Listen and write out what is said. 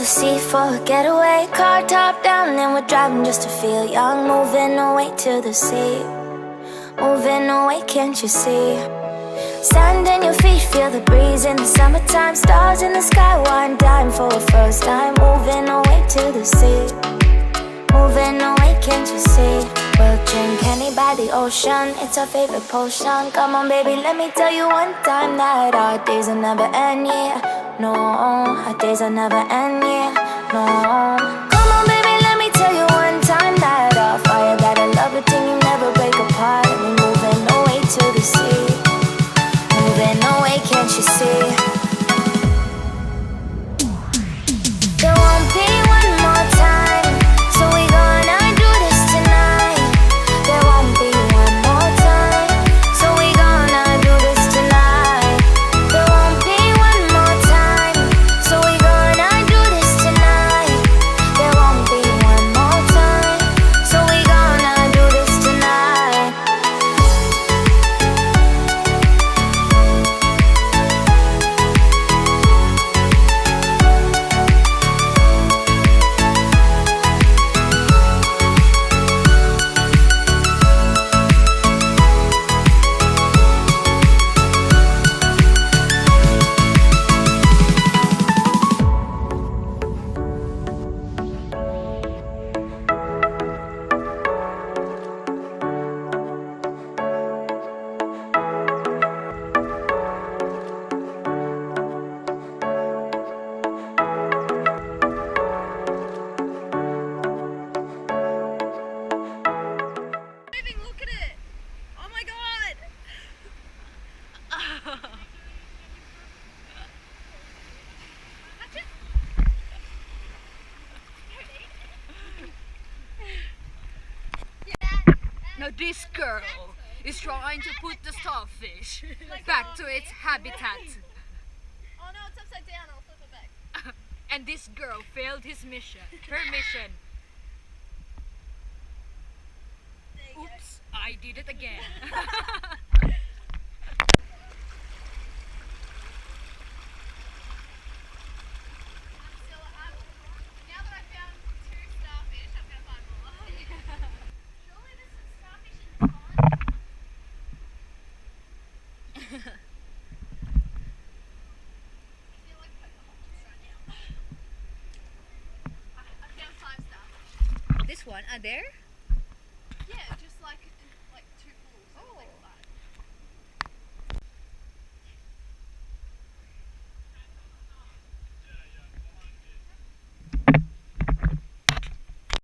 sea for a getaway. Car top down and we're driving just to feel young. Moving away to the sea, moving away, can't you see? Sand in your feet, feel the breeze in the summertime. Stars in the sky, one dime for a first time. Moving away to the sea, moving away, can't you see? We'll drink honey by the ocean, it's our favorite potion. Come on baby, let me tell you one time that our days will never end, yeah. No, our days will never end, yeah. No. Come on baby, let me tell you one time that our fire got a love it till you never break apart. And we're moving away to the sea, moving away, can't you see? There won't be one more time, so we gonna do this tonight. There won't be one more time, so we gonna do this tonight. There won't be one more time, so we gonna do this tonight. There won't be one more time, so we gonna do this tonight. Look at it! Oh my god! Now this girl is trying to put the starfish back to its habitat. Oh no, it's upside down. I'll flip it back. And this girl failed her mission. Oops, I did it again. Now that I found 2 starfish, I'm gonna find more. Surely there's some starfish in the pond. I feel like Pocahontas right now. I found 5 starfish. This one, are there? Yeah, just like